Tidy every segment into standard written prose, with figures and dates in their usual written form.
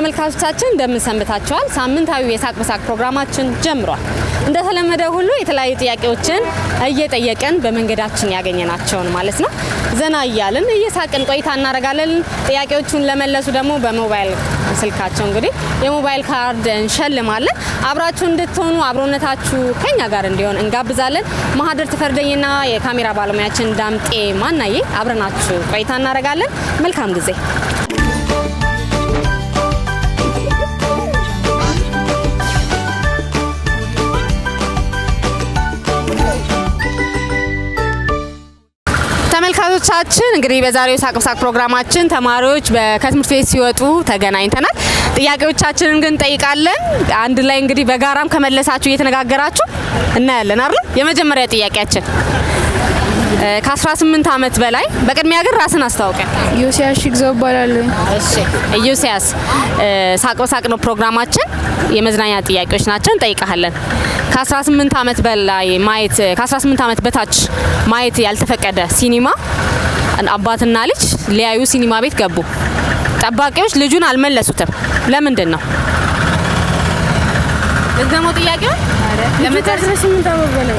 ተመልካቾቻችን እንደምን ሰንብታችኋል? ሳምንታዊ የሳቅ በሳቅ ፕሮግራማችን ጀምሯል። እንደተለመደ ሁሉ የተለያዩ ጥያቄዎችን እየጠየቀን በመንገዳችን ያገኘናቸውን ማለት ነው ዘና እያልን እየሳቅን ቆይታ እናደርጋለን። ጥያቄዎቹን ለመለሱ ደግሞ በሞባይል ስልካቸው እንግዲህ የሞባይል ካርድ እንሸልማለን። አብራችሁ እንድትሆኑ አብሮነታችሁ ከኛ ጋር እንዲሆን እንጋብዛለን። ማህደር ተፈርደኝና የካሜራ ባለሙያችን ዳምጤ ማናዬ አብረናችሁ ቆይታ እናደርጋለን። መልካም ጊዜ። ተመልካቾቻችን እንግዲህ በዛሬው ሳቅ በሳቅ ፕሮግራማችን ተማሪዎች ከትምህርት ቤት ሲወጡ ተገናኝተናል። ጥያቄዎቻችንን ግን ጠይቃለን። አንድ ላይ እንግዲህ በጋራም ከመለሳችሁ እየተነጋገራችሁ እናያለን አይደል? የመጀመሪያ ጥያቄያችን ከ18 ዓመት በላይ በቅድሚያ ግን ራስን አስተዋውቀን። ዮሲያስ ይግዛው እባላለሁ። እሺ ዮሲያስ፣ ሳቅ በሳቅ ነው ፕሮግራማችን። የመዝናኛ ጥያቄዎች ናቸው፣ እንጠይቃለን። ከ18 ዓመት በላይ ማየት ከ18 ዓመት በታች ማየት ያልተፈቀደ ሲኒማ አባትና ልጅ ሊያዩ ሲኒማ ቤት ገቡ። ጠባቂዎች ልጁን አልመለሱትም። ለምንድን ነው? ደግሞ ጥያቄው ከ18 ዓመት በላይ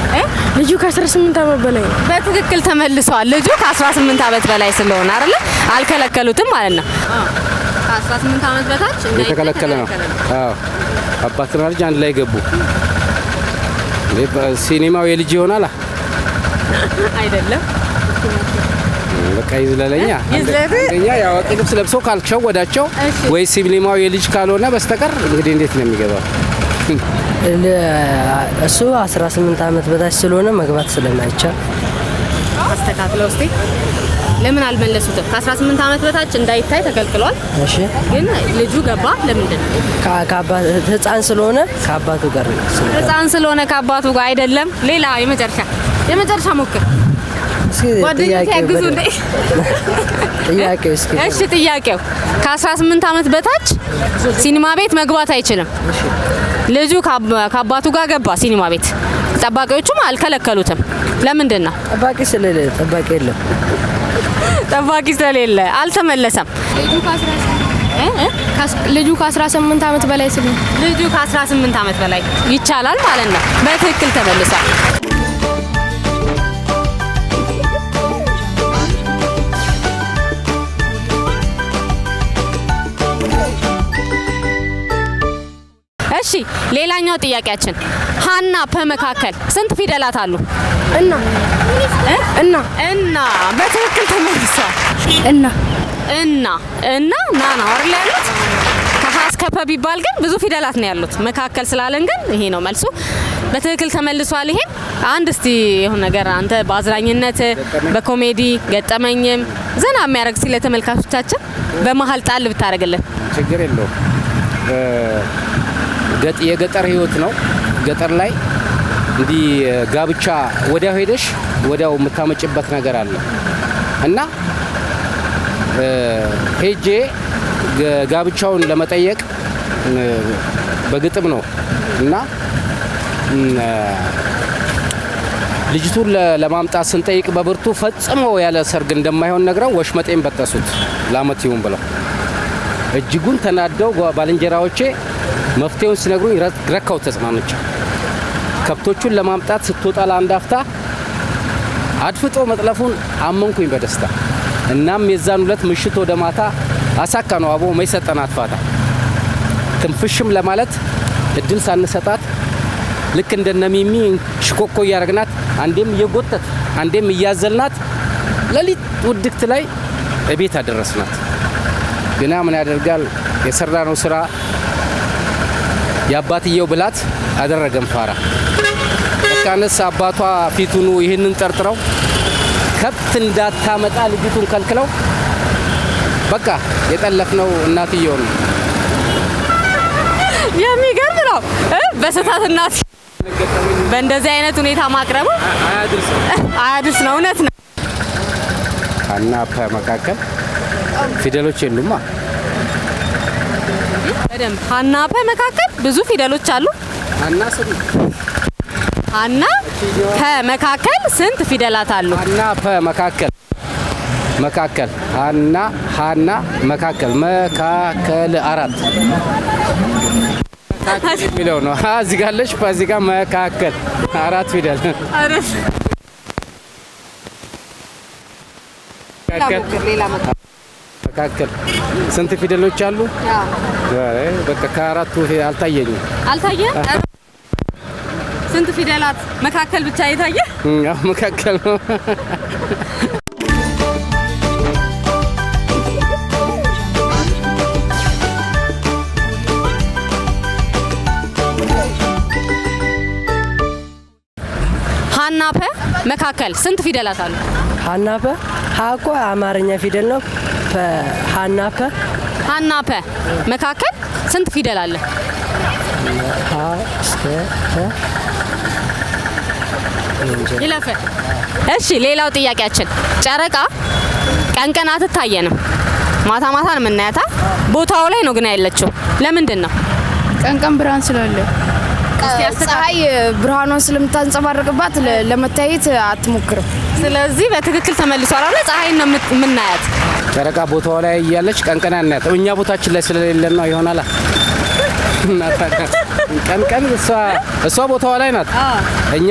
ልጁ ከ18 ዓመት በላይ በትክክል ተመልሰዋል። ልጁ ከ18 ዓመት በላይ ስለሆነ አይደለ አልከለከሉትም ማለት ነው። ከ18 ዓመት በታች የተከለከለ ነው። አዎ አባትና ልጅ አንድ ላይ ገቡ። ሲኒማው የልጅ ይሆናል አይደለም? በቃ ይዝለለኛ አንደኛ ያወጣ ልብስ ለብሶ ካልሸወዳቸው ወይ ሲኒማው የልጅ ካልሆነ በስተቀር እንግዲህ እንዴት ነው የሚገባው? እሱ 18 ዓመት በታች ስለሆነ መግባት ስለማይቻል አስተካክለው እስቲ። ለምን አልመለሱትም? ከ18 ዓመት በታች እንዳይታይ ተከልክሏል። እሺ ግን ልጁ ገባ። ለምንድን ነው? ህፃን ስለሆነ ከአባቱ ጋር ነው። ህፃን ስለሆነ ከአባቱ ጋር አይደለም። ሌላ የመጨረሻ ሞክር። ጓደኞቼ ያግዙ እንዴ? ጥያቄው እስኪ እሺ ጥያቄው ከ18 ዓመት በታች ሲኒማ ቤት መግባት አይችልም። ልጁ ከአባቱ ጋር ገባ ሲኒማ ቤት። ጠባቂዎቹም አልከለከሉትም። ለምንድን ነው? ጠባቂ ስለሌለ። ጠባቂ የለም። ጠባቂ ስለሌለ አልተመለሰም። ልጁ ከ18 ዓመት በላይ ስለሆነ ልጁ ከ18 ዓመት በላይ ይቻላል ማለት ነው። በትክክል ተመልሷል። እሺ ሌላኛው ጥያቄያችን ሀና ፐመካከል ስንት ፊደላት አሉ? እና በትክክል ተመልሷል። እና ና ነው አይደል ያሉት? ከሀ እስከ ፐ ቢባል ግን ብዙ ፊደላት ነው ያሉት። መካከል ስላለን ግን ይሄ ነው መልሱ። በትክክል ተመልሷል። ይሄ አንድ እስቲ የሆነ ነገር አንተ በአዝናኝነት በኮሜዲ ገጠመኝም ዘና የሚያደርግ ሲለ ተመልካቾቻችን በመሀል ጣል ብታደርግልን ችግር የለውም። የገጠር ህይወት ነው። ገጠር ላይ እንዲህ ጋብቻ ወዲያው ሄደሽ ወዲያው የምታመጭበት ነገር አለ እና ሄጄ ጋብቻውን ለመጠየቅ በግጥም ነው እና ልጅቱን ለማምጣት ስንጠይቅ በብርቱ ፈጽሞ ያለ ሰርግ እንደማይሆን ነግረው ወሽመጤን በጠሱት ለአመት ይሁን ብለው እጅጉን ተናደው ባልንጀራዎቼ መፍትሄውን ሲነግሩኝ ረካው ተጽናንቼ ከብቶቹን ለማምጣት ስትወጣ ለአንድ አፍታ አድፍጦ መጥለፉን አመንኩኝ በደስታ። እናም የዛን ሁለት ምሽት ወደ ማታ አሳካ ነው አቦ መይሰጠናት ፋታ ትንፍሽም ለማለት እድል ሳንሰጣት ልክ እንደነሚሚ ሽኮኮ እያረግናት አንዴም እየጎተት አንዴም እያዘልናት ለሊት ውድቅት ላይ እቤት አደረስናት። ግና ምን ያደርጋል የሰራነው ስራ የአባትየው ብላት አደረገን ፋራ። ለካነስ አባቷ ፊቱኑ ይህንን ጠርጥረው ከብት እንዳታመጣ ልጅቱን ከልክለው በቃ የጠለፍነው እናትየው ነው። የሚገርም ነው። በስህተት እናት በእንደዚህ አይነት ሁኔታ ማቅረቡ አያድርስ ነው። እውነት ነው። ሀና ፐመካከል ፊደሎች የሉማ። በደንብ ሀና ፐመካከል ብዙ ፊደሎች አሉ። ሀና ፐመካከል ስንት ፊደላት አሉ? ሀና ፐመካከል መካከል ሃና መካከል 4 የሚለው ነው። እዚህ ጋር አለሽ እዚህ ጋር መካከል 4 ፊደል መካከል ስንት ፊደሎች አሉ? በቃ ከአራቱ አልታየኝም። አልታየም? ስንት ፊደላት መካከል ብቻ የታየ? አዎ መካከል ነው። ሃናፐ መካከል ስንት ፊደላት አሉ? ሃናፐ እኮ አማርኛ ፊደል ነው። ሃናፐ መካከል ስንት ፊደል አለ? ይለፈ። እሺ ሌላው ጥያቄያችን ጨረቃ ቀን አትታየንም፣ ማታ ማታ ነው የምናያታ። ቦታው ላይ ነው ግን ያለችው ለምንድን ነው? ቀን ብርሃን ስላለ ፀሐይ ብርሃኗን ስለምታንጸባርቅባት ለመታየት አትሞክርም። ስለዚህ በትክክል ተመልሷል አይደል? ፀሐይን ነው የምናያት። ጨረቃ ቦታው ላይ እያለች ቀን አናያት። እኛ ቦታችን ላይ ስለሌለን ነው ይሆናል። ቀን እሷ ቦታዋ ላይ ናት። እኛ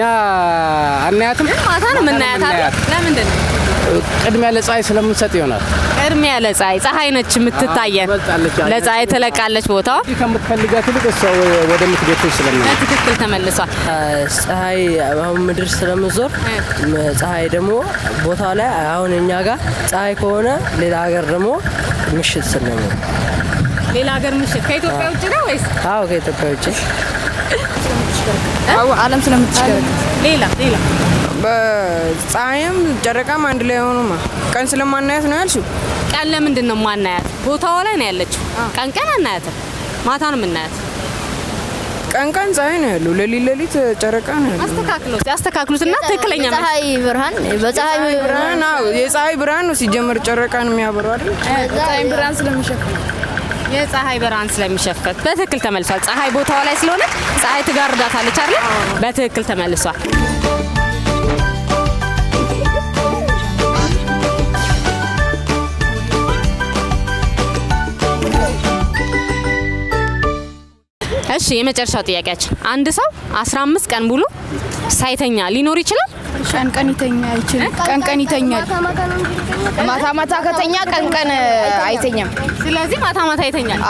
አናያትም። ማታ ነው የምናያት አይደል? ለምንድን ነው? ቅድሚያ ለፀሐይ ስለምንሰጥ ይሆናል። ቅድሚያ ፀሐይ ነች የምትታየን። ለፀሐይ ትለቃለች ቦታዋ። ከምትፈልጋት ይልቅ እሷ ወደምትገትሽ ስለምን በትክክል ተመልሷል። ፀሐይ አሁን ምድር ስለምዞር ፀሐይ ደግሞ ቦታው ላይ አሁን እኛ ጋር ፀሐይ ከሆነ ሌላ ሀገር ደግሞ ምሽት ስለሚሆን ሌላ ሀገር ምሽት ከኢትዮጵያ ውጭ ነው ወይስ? አዎ ከኢትዮጵያ ውጭ ዓለም ስለምትሽከረከር ሌላ በፀሐይም ጨረቃም አንድ ላይ ሆኖማ ቀን ስለማናያት ነው ያልሽው? ቀን ለምንድን ነው ማናያት? ቦታዋ ላይ ነው ያለችው። ቀን አናያትም፣ ማታ ነው የምናያት። ቀን ፀሐይ ነው ያለው፣ ሌሊት ጨረቃ ነው ያለው። አስተካክሉትና ትክክለኛ ፀሐይ ብርሃን የፀሐይ ብርሃን ነው ሲጀመር ጨረቃን የሚያበራው አይደል? ፀሐይ ብርሃን ስለሚሸፍን የፀሐይ ብርሃን ስለሚሸፈት በትክክል ተመልሷል። ፀሐይ ቦታዋ ላይ ስለሆነ ፀሐይ ትጋርዳታለች አይደል? በትክክል ተመልሷል። እሺ የመጨረሻው ጥያቄያችን አንድ ሰው 15 ቀን ሙሉ ሳይተኛ ሊኖር ይችላል? ቀን ይተኛ ይችላል። ቀን ይተኛል። ማታ ከተኛ ቀን አይተኛም። ስለዚህ ማታ ይተኛል።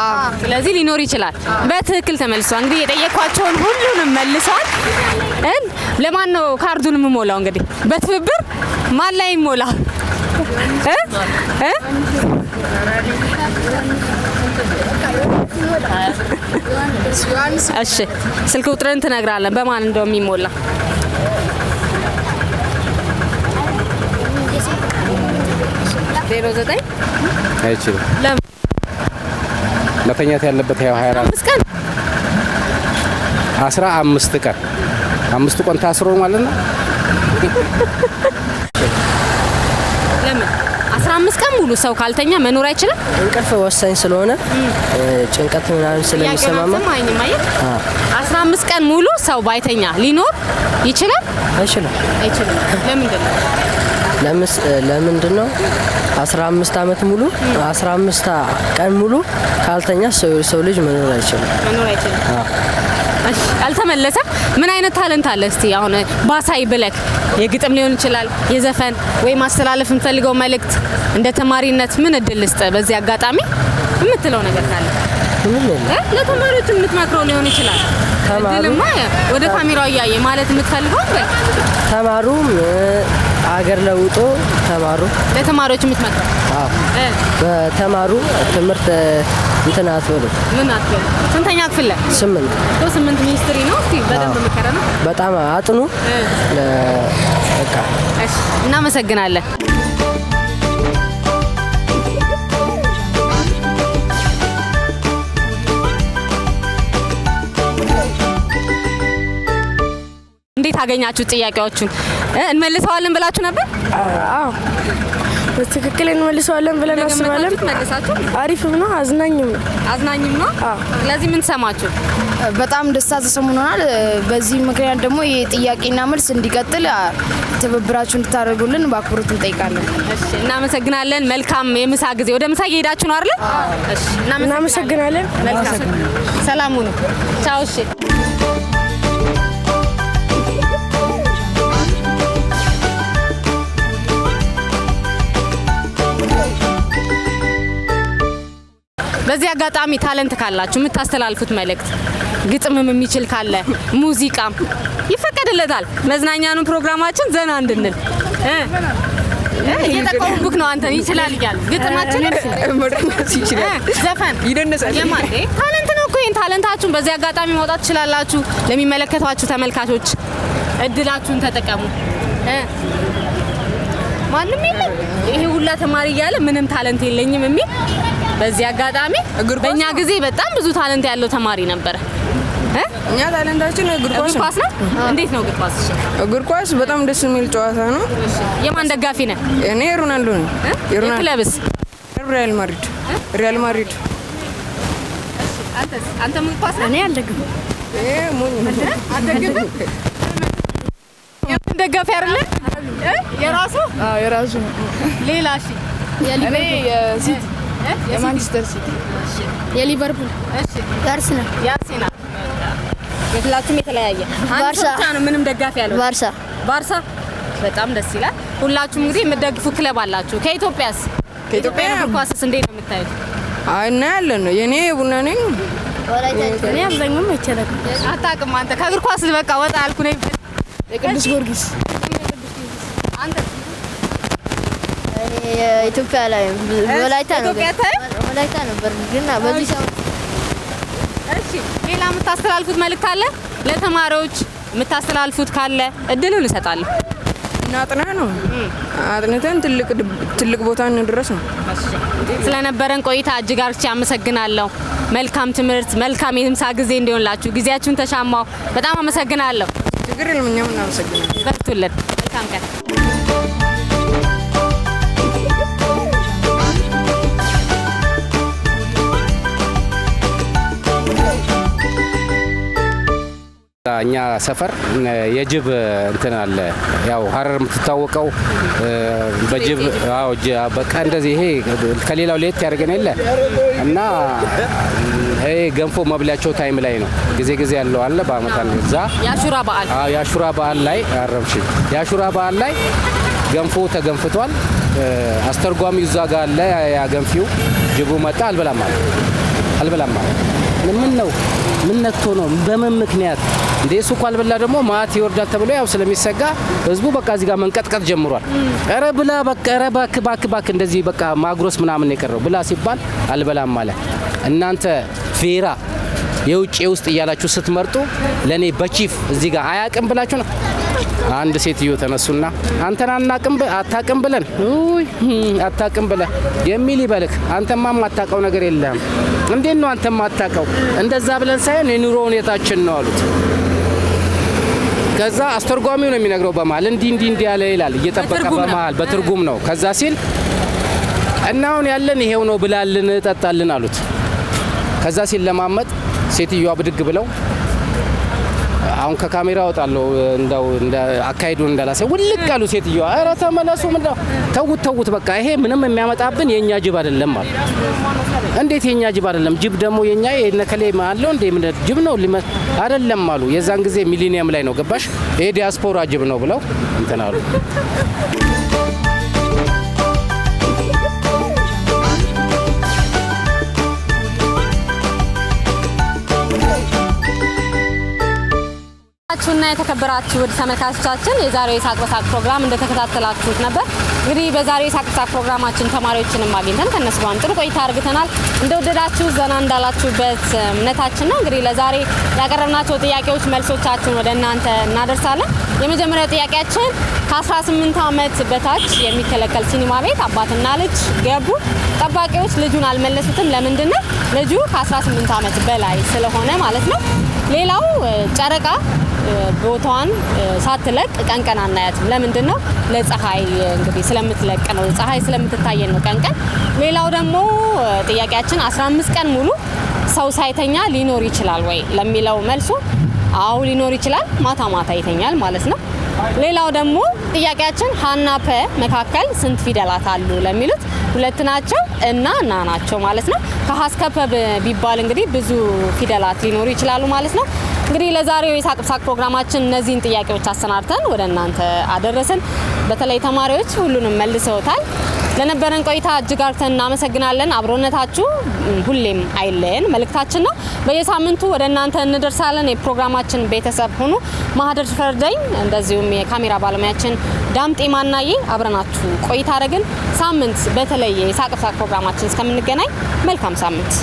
ስለዚህ ሊኖር ይችላል። በትክክል ተመልሷል። እንግዲህ የጠየኳቸውን ሁሉንም መልሰዋል። ለማን ነው ካርዱን የምሞላው? እንግዲህ በትብብር ማን ላይ ይሞላ? እሺ ስልክ ቁጥርን ትነግራለን በማን እንደሚሞላ። አይችልም። መተኛት ያለበት ያው 24 ቀን 15 ቀን 5 ቀን ታስሮ ማለት ነው። ለምን 15 ቀን ሙሉ ሰው ካልተኛ መኖር አይችልም? እንቅልፍ ወሳኝ ስለሆነ ጭንቀት ምናምን ስለሚሰማማ 15 ቀን ሙሉ ሰው ባይተኛ ሊኖር ይችላል? አይችልም። ለምንድን ነው? ለምንድን ነው 15 ዓመት ሙሉ 15 ቀን ሙሉ ካልተኛ ሰው ልጅ መኖር አይችልም። እሺ አልተመለሰም። ምን አይነት ታለንት አለ እስቲ አሁን ባሳይ ብለክ የግጥም ሊሆን ይችላል የዘፈን ወይ ማስተላለፍ የምትፈልገው መልእክት እንደ ተማሪነት ምን እድል ልስጥ? በዚህ አጋጣሚ የምትለው ነገር ካለ ለተማሪዎች የምትመክረው ሊሆን ይችላል። እድልማ ወደ ካሜራው እያየ ማለት የምትፈልገው ተማሩ፣ አገር ለውጦ ተማሩ። ለተማሪዎች የምትመክረው በተማሩ ትምህርት እንትን አትበሉ። ምን አትበሉ? ስንተኛ ክፍል ላይ? 8 ሚኒስትሪ ነው። እስቲ በደንብ ምከረ ነው። በጣም አጥኑ። በቃ እሺ፣ እናመሰግናለን። እንዴት አገኛችሁ? ጥያቄዎቹን እንመልሰዋለን ብላችሁ ነበር? አዎ በትክክል እንመልሰዋለን ብለን አስባለን። አሪፍም ነው፣ አዝናኝም ነው። ስለዚህ ምን ሰማችሁ? በጣም ደስታ ተሰምቶናል። በዚህ ምክንያት ደግሞ የጥያቄና መልስ እንዲቀጥል ትብብራችሁ እንድታደርጉልን በአክብሮት እንጠይቃለን። እሺ እናመሰግናለን። መልካም የምሳ ጊዜ። ወደ ምሳ እየሄዳችሁ ነው አይደል? እሺ እናመሰግናለን። መልካም ሰላም ሁኑ። ቻው። እሺ በዚህ አጋጣሚ ታለንት ካላችሁ የምታስተላልፉት መልእክት ግጥምም የሚችል ካለ ሙዚቃም ይፈቀድለታል። መዝናኛኑ ፕሮግራማችን ዘና እንድንል እየጠቆሙብክ ነው። አንተን ይችላል እያሉ ግጥማችን መድረስ ይችላል። ዘፈን ይደነሳል። ታለንት ነው እኮ። ይሄን ታለንታችሁን በዚህ አጋጣሚ ማውጣት ትችላላችሁ። ለሚመለከቷችሁ ተመልካቾች እድላችሁን ተጠቀሙ። ማንም የለም ይሄ ሁላ ተማሪ እያለ ምንም ታለንት የለኝም የሚል በዚህ አጋጣሚ በእኛ ጊዜ በጣም ብዙ ታለንት ያለው ተማሪ ነበረ። እኛ ታለንታችን እግር ኳስ ነው። እንዴት ነው እግር ኳስ? እግር ኳስ በጣም ደስ የሚል ጨዋታ ነው። የማን ደጋፊ ነህ? እኔ ሮናልዶ ነኝ። ክለብስ? ሪያል ማድሪድ። አንተ ምን ኳስ? እኔ አልደግፍም። ሞኝ አትደግፍም? የምን ደጋፊ አይደለ? የራሱ? አዎ የራሱ። ሌላ? እሺ እኔ የሲቲ የማንቸስተር ሲቲ፣ የሊቨርፑል፣ እሺ የአርሰናል። የሁላችሁም የተለያየ ባርሳ ነው። ምንም ደጋፊ ያለው ባርሳ። በጣም ደስ ይላል። ሁላችሁም እንግዲህ የምትደግፉ ክለብ አላችሁ። ከኢትዮጵያስ? ከኢትዮጵያ ኳስስ እንዴት ነው የምታዩት? እና ያለን የኔ ቡና ነኝ። እኔ አብዛኛው አይቻልም። አታውቅም አንተ ከእግር ኳስ በቃ ወጣ አልኩ ነኝ። የቅዱስ ጊዮርጊስ። አንተ? የኢትዮጵያ ላይ ወላይታ ነበር ግን በዚህ ሰው። እሺ ሌላ የምታስተላልፉት መልእክት አለ? ለተማሪዎች የምታስተላልፉት ካለ እድሉን እሰጣለሁ። እናጥና ነው አጥንተን ትልቅ ቦታ እንድረስ ነው። ስለነበረን ቆይታ እጅግ አርቼ አመሰግናለሁ። መልካም ትምህርት፣ መልካም የምሳ ጊዜ እንዲሆንላችሁ ጊዜያችሁን ተሻማው። በጣም አመሰግናለሁ። ችግር የለም። እኛም እናመሰግናለን። በርቱልን። መልካም ቀን። እኛ ሰፈር የጅብ እንትን አለ። ያው ሀረር የምትታወቀው በጅብ በቃ እንደዚህ ይሄ ከሌላው ለየት ያደርገን የለ እና ይሄ ገንፎ መብላቸው ታይም ላይ ነው። ጊዜ ያለው አለ በአመት አንድ እዛ የአሹራ በዓል ላይ አረብሽ የአሹራ በዓል ላይ ገንፎ ተገንፍቷል። አስተርጓሚው እዛ ጋር አለ። ያ ገንፊው ጅቡ መጣ አልበላም ማለት ምን ነው? ምን ነክቶ ነው? በምን ምክንያት እንደ እሱ እኮ አልበላ ደግሞ ማት ይወርዳል ተብሎ ያው ስለሚሰጋ ህዝቡ በቃ እዚህ ጋር መንቀጥቀጥ ጀምሯል። ኧረ ብላ በቃ ኧረ ባክ እንደዚህ በቃ ማግሮስ ምናምን የቀረው ብላ ሲባል አልበላም ማለት። እናንተ ፌራ የውጭ የውስጥ እያላችሁ ስትመርጡ ለኔ በቺፍ እዚህ ጋር አያቅም ብላችሁ ነው። አንድ ሴትዮ ተነሱና አንተን አታቅም ብለን አታቅም ብለ የሚል ይበልክ። አንተማ ማታቀው ነገር የለም። እንዴት ነው አንተ ማታቀው? እንደዛ ብለን ሳይሆን የኑሮ ሁኔታችን ነው አሉት። ከዛ አስተርጓሚው ነው የሚነግረው በመሃል እንዲህ ያለ ይላል እየጠበቀ በመሃል በትርጉም ነው። ከዛ ሲል እና አሁን ያለን ይሄው ነው ብላልን ጠጣልን አሉት። ከዛ ሲል ለማመጥ ሴትዮዋ ብድግ ብለው አሁን ከካሜራ ወጣለው እንደው አካይዱን እንዳላሰ ውልቅ አሉ። ሴትዮዋ ኧረ ተመለሱ ምንድነው? ተውት በቃ ይሄ ምንም የሚያመጣብን የኛ ጅብ አይደለም አሉ። እንዴት የኛ ጅብ አይደለም? ጅብ ደግሞ የኛ የነከሌ ማለው እንዴ ምን ጅብ ነው አይደለም አሉ። የዛን ጊዜ ሚሊኒየም ላይ ነው ገባሽ? ይሄ ዲያስፖራ ጅብ ነው ብለው እንትን አሉ። እና የተከበራችሁ ውድ ተመልካቾቻችን የዛሬው የሳቅ በሳቅ ፕሮግራም እንደተከታተላችሁት ነበር። እንግዲህ በዛሬው የሳቅ በሳቅ ፕሮግራማችን ተማሪዎችንም አግኝተን ከነሱ ጋር ጥሩ ቆይታ አድርገናል። እንደወደዳችሁ ዘና እንዳላችሁበት እምነታችን ነው። እንግዲህ ለዛሬ ያቀረብናቸው ጥያቄዎች መልሶቻችን ወደ እናንተ እናደርሳለን። የመጀመሪያው ጥያቄያችን ከ18 ዓመት በታች የሚከለከል ሲኒማ ቤት አባትና ልጅ ገቡ። ጠባቂዎች ልጁን አልመለሱትም። ለምንድን ነው? ልጁ ከ18 ዓመት በላይ ስለሆነ ማለት ነው። ሌላው ጨረቃ ቦታዋን ሳትለቅ ቀን አናያትም። ለምንድን ነው? ለፀሐይ እንግዲህ ስለምትለቅ ነው። ፀሐይ ስለምትታየን ነው ቀን። ሌላው ደግሞ ጥያቄያችን 15 ቀን ሙሉ ሰው ሳይተኛ ሊኖር ይችላል ወይ ለሚለው መልሱ አዎ ሊኖር ይችላል። ማታ ይተኛል ማለት ነው። ሌላው ደግሞ ጥያቄያችን ሀና ፐ መካከል ስንት ፊደላት አሉ ለሚሉት ሁለት ናቸው እና ና ናቸው ማለት ነው። ከሀ እስከ ፐ ቢባል እንግዲህ ብዙ ፊደላት ሊኖሩ ይችላሉ ማለት ነው። እንግዲህ ለዛሬው የሳቅ በሳቅ ፕሮግራማችን እነዚህን ጥያቄዎች አሰናድተን ወደ እናንተ አደረስን። በተለይ ተማሪዎች ሁሉንም መልሰውታል። ለነበረን ቆይታ እጅግ አርተን እናመሰግናለን። አብሮነታችሁ ሁሌም አይለየን መልእክታችን ነው። በየሳምንቱ ወደ እናንተ እንደርሳለን። የፕሮግራማችን ቤተሰብ ሁኑ። ማህደር ፈርደኝ እንደዚሁም የካሜራ ባለሙያችን ዳምጤ ማናዬ አብረናችሁ ቆይታ አደረግን። ሳምንት በተለየ የሳቅ በሳቅ ፕሮግራማችን እስከምንገናኝ መልካም ሳምንት